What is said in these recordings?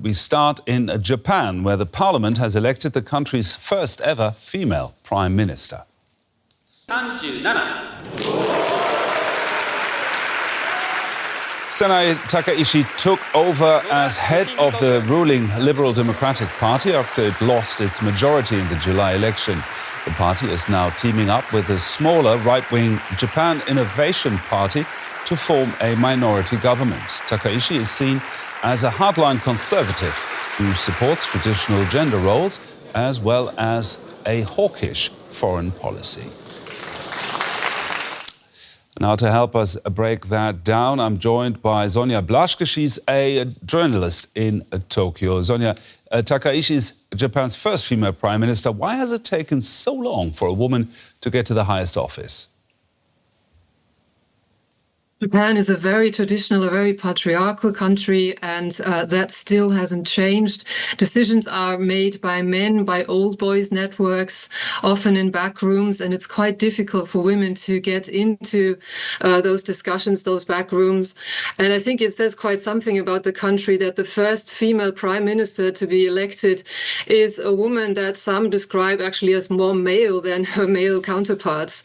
we start in Japan, where the parliament has elected the country's first ever female prime minister. Sanae Takaichi took over as head of the ruling Liberal Democratic Party after it lost its majority in the July election. The party is now teaming up with the smaller right-wing Japan Innovation Party to form a minority government. Takaichi is seen as a hardline conservative who supports traditional gender roles as well as a hawkish foreign policy. Now, to help us break that down, I'm joined by Sonja Blaschke. She's a journalist in Tokyo. Sonja, Takaichi is Japan's first female prime minister. Why has it taken so long for a woman to get to the highest office? Japan is a very traditional, a very patriarchal country, and that still hasn't changed. Decisions are made by men, by old boys networks, often in back rooms, and it's quite difficult for women to get into those discussions, those back rooms. And I think it says quite something about the country that the first female prime minister to be elected is a woman that some describe actually as more male than her male counterparts.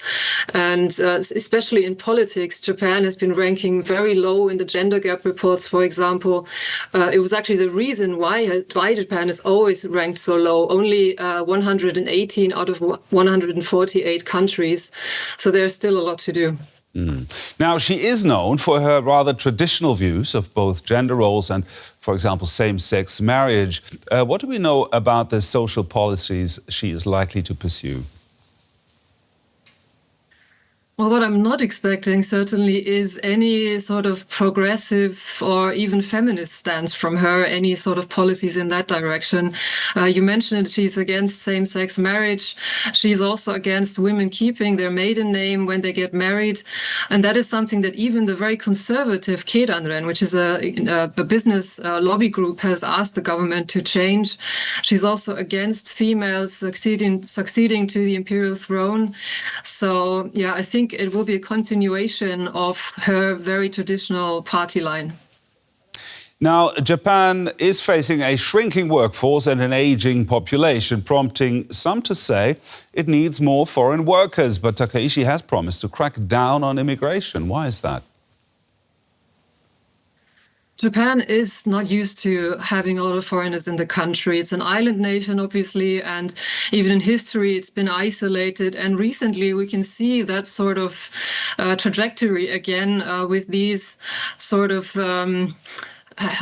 And especially in politics, Japan has been ranking very low in the gender gap reports, for example. It was actually the reason why Japan is always ranked so low, only 118 out of 148 countries. So there's still a lot to do. Now, she is known for her rather traditional views of both gender roles and, for example, same-sex marriage. What do we know about the social policies she is likely to pursue? Well, what I'm not expecting certainly is any sort of progressive or even feminist stance from her, any sort of policies in that direction. You mentioned she's against same-sex marriage. She's also against women keeping their maiden name when they get married. And that is something that even the very conservative Keidanren, which is a business lobby group, has asked the government to change. She's also against females succeeding to the imperial throne. So, yeah, I think it will be a continuation of her very traditional party line. Now, Japan is facing a shrinking workforce and an aging population, prompting some to say it needs more foreign workers. But Takaichi has promised to crack down on immigration. Why is that? Japan is not used to having a lot of foreigners in the country. It's an island nation, obviously, and even in history, it's been isolated. And recently, we can see that sort of trajectory again with these sort of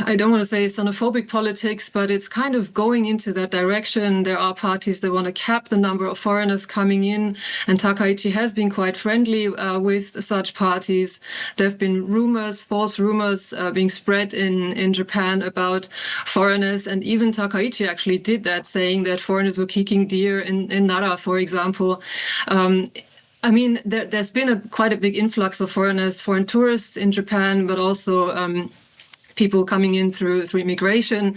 I don't want to say xenophobic politics, but it's kind of going into that direction. There are parties that want to cap the number of foreigners coming in, and Takaichi has been quite friendly with such parties. There have been rumors, false rumors being spread in Japan about foreigners, and even Takaichi actually did that, saying that foreigners were kicking deer in Nara, for example. I mean, there's been quite a big influx of foreigners, foreign tourists in Japan, but also people coming in through immigration.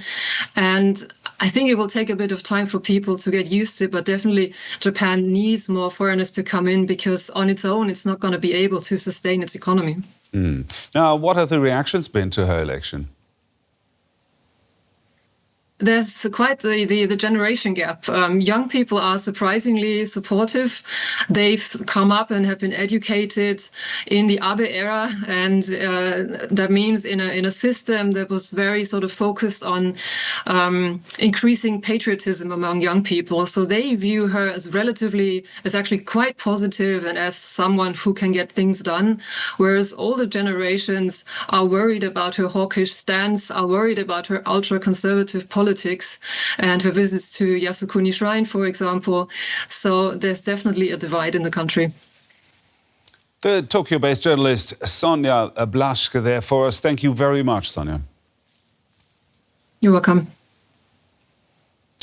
And I think it will take a bit of time for people to get used to it, but definitely Japan needs more foreigners to come in because on its own, it's not going to be able to sustain its economy. Now, what have the reactions been to her election? There's quite the generation gap. Young people are surprisingly supportive. They've come up and have been educated in the Abe era, and that means in a system that was very sort of focused on increasing patriotism among young people. So they view her as actually quite positive and as someone who can get things done, whereas older generations are worried about her hawkish stance, are worried about her ultra-conservative politics and her visits to Yasukuni Shrine, for example. So there's definitely a divide in the country. The Tokyo-based journalist Sonja Blaschke there for us. Thank you very much, Sonja. You're welcome.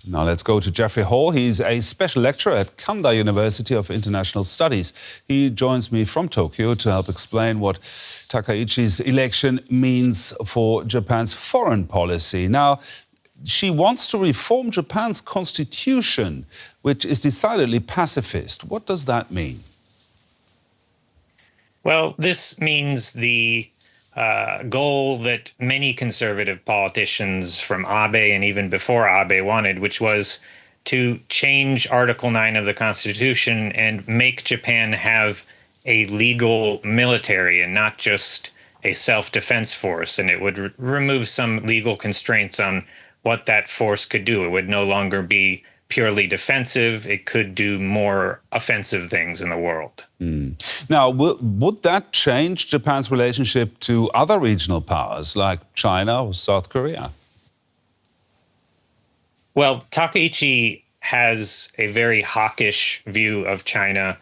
Now let's go to Jeffrey Hall. He's a special lecturer at Kanda University of International Studies. He joins me from Tokyo to help explain what Takaichi's election means for Japan's foreign policy. Now, she wants to reform Japan's constitution, which is decidedly pacifist. What does that mean? Well, this means the goal that many conservative politicians from Abe and even before Abe wanted, which was to change Article 9 of the Constitution and make Japan have a legal military and not just a self-defense force. And it would remove some legal constraints on what that force could do. It would no longer be purely defensive. It could do more offensive things in the world. Now, would that change Japan's relationship to other regional powers like China or South Korea? Well, Takaichi has a very hawkish view of China.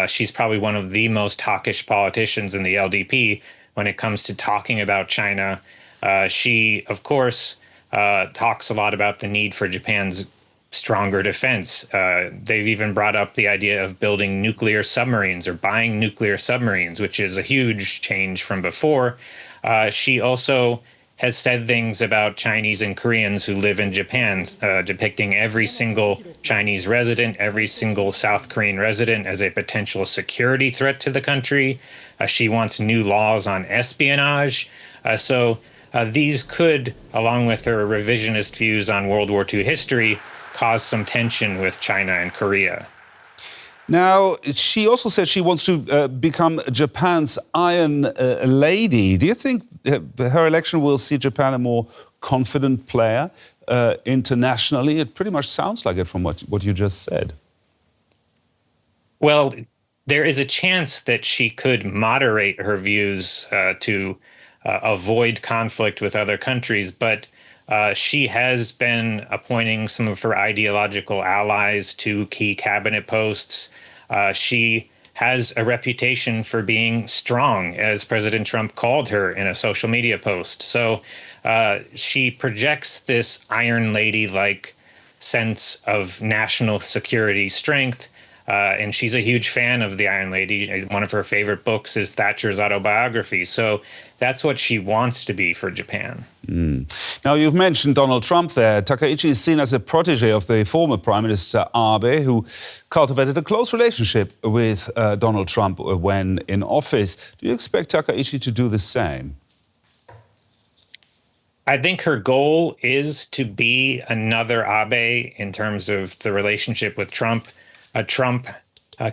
She's probably one of the most hawkish politicians in the LDP when it comes to talking about China. She, of course, talks a lot about the need for Japan's stronger defense. They've even brought up the idea of building nuclear submarines or buying nuclear submarines, which is a huge change from before. She also has said things about Chinese and Koreans who live in Japan, depicting every single Chinese resident, every single South Korean resident as a potential security threat to the country. She wants new laws on espionage. So these could, along with her revisionist views on World War II history, cause some tension with China and Korea. Now, she also said she wants to become Japan's Iron Lady. Do you think her election will see Japan a more confident player internationally? It pretty much sounds like it from what you just said. Well, there is a chance that she could moderate her views to avoid conflict with other countries, but she has been appointing some of her ideological allies to key cabinet posts. She has a reputation for being strong, as President Trump called her in a social media post. So she projects this Iron Lady-like sense of national security strength. And she's a huge fan of the Iron Lady. One of her favorite books is Thatcher's autobiography. So that's what she wants to be for Japan. Now, you've mentioned Donald Trump there. Takaichi is seen as a protege of the former Prime Minister Abe, who cultivated a close relationship with Donald Trump when in office. Do you expect Takaichi to do the same? I think her goal is to be another Abe in terms of the relationship with Trump. Trump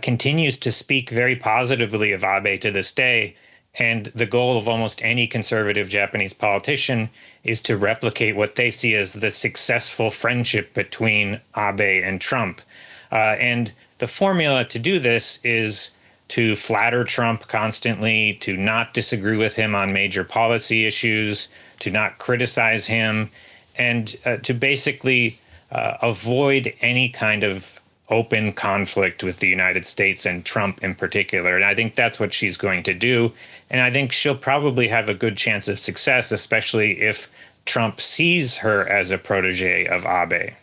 continues to speak very positively of Abe to this day. And the goal of almost any conservative Japanese politician is to replicate what they see as the successful friendship between Abe and Trump. And the formula to do this is to flatter Trump constantly, to not disagree with him on major policy issues, to not criticize him, and to basically avoid any kind of open conflict with the United States and Trump in particular. And I think that's what she's going to do. And I think she'll probably have a good chance of success, especially if Trump sees her as a protege of Abe.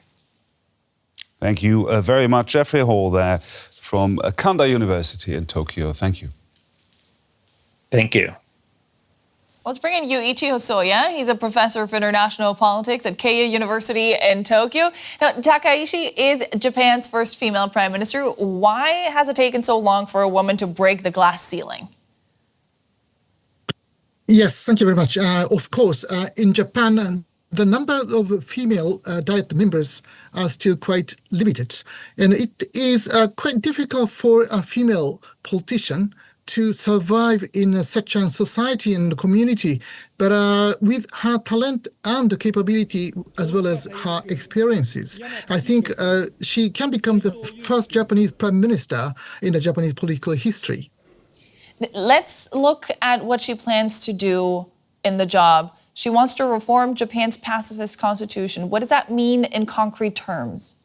Thank you very much. Jeffrey Hall there from Kanda University in Tokyo. Thank you. Thank you. Let's bring in Yuichi Hosoya. He's a professor of international politics at Keio University in Tokyo. Now, Takaichi is Japan's first female prime minister. Why has it taken so long for a woman to break the glass ceiling? Yes, thank you very much. Of course, in Japan, the number of female Diet members are still quite limited. And it is quite difficult for a female politician to survive in such a society and community. But with her talent and capability, as well as her experiences, I think she can become the first Japanese prime minister in the Japanese political history. Let's look at what she plans to do in the job. She wants to reform Japan's pacifist constitution. What does that mean in concrete terms?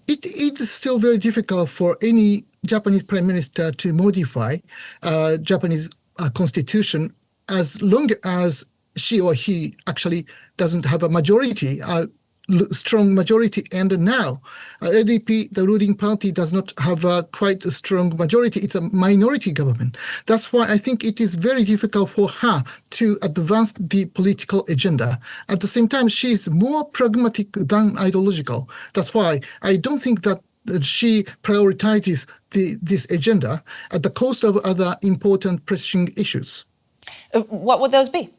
It is still very difficult for any Japanese prime minister to modify Japanese constitution as long as she or he actually doesn't have a majority, strong majority. And now LDP, the ruling party, does not have a quite a strong majority. It's a minority government. That's why I think it is very difficult for her to advance the political agenda. At the same time, she is more pragmatic than ideological. That's why I don't think that she prioritizes this agenda at the cost of other important pressing issues. What would those be?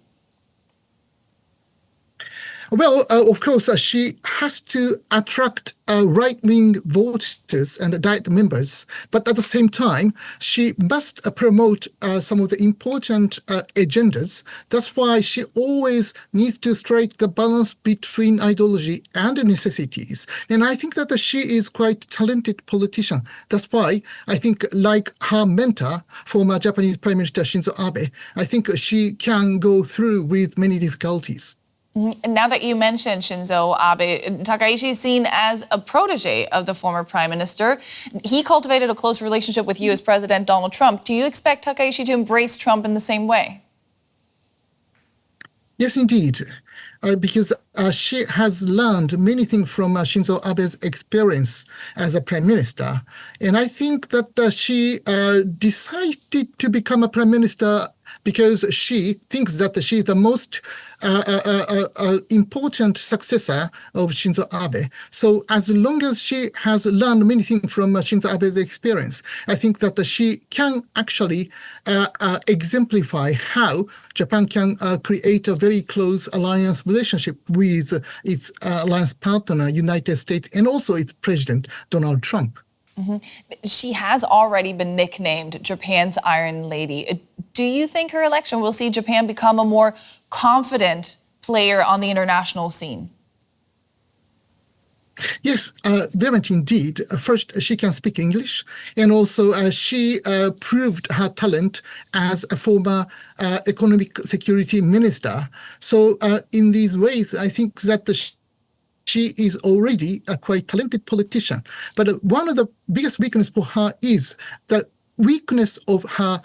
Well, of course, she has to attract right-wing voters and Diet members, but at the same time, she must promote some of the important agendas. That's why she always needs to strike the balance between ideology and necessities. And I think that she is quite talented politician. That's why I think, like her mentor, former Japanese Prime Minister Shinzo Abe, I think she can go through with many difficulties. Now that you mentioned Shinzo Abe, Takaichi is seen as a protege of the former prime minister. He cultivated a close relationship with U.S. President Donald Trump. Do you expect Takaichi to embrace Trump in the same way? Yes, indeed, because she has learned many things from Shinzo Abe's experience as a prime minister. And I think that she decided to become a prime minister because she thinks that she is the most important successor of Shinzo Abe. So as long as she has learned many things from Shinzo Abe's experience, I think that she can actually exemplify how Japan can create a very close alliance relationship with its alliance partner, United States, and also its president, Donald Trump. Mm-hmm. She has already been nicknamed Japan's Iron Lady. Do you think her election will see Japan become a more confident player on the international scene? Yes, very much indeed. First, she can speak English, and also she proved her talent as a former economic security minister. So in these ways, I think that she is already a quite talented politician. But one of the biggest weaknesses for her is the weakness of her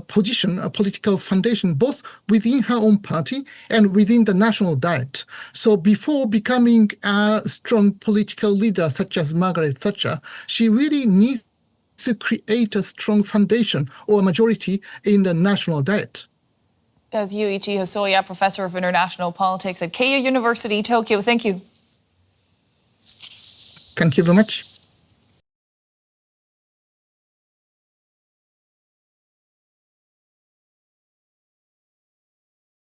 position, a political foundation, both within her own party and within the national diet. So before becoming a strong political leader such as Margaret Thatcher, she really needs to create a strong foundation or a majority in the national diet. That's Yuichi Hosoya, Professor of International Politics at Keio University, Tokyo. Thank you. Thank you very much.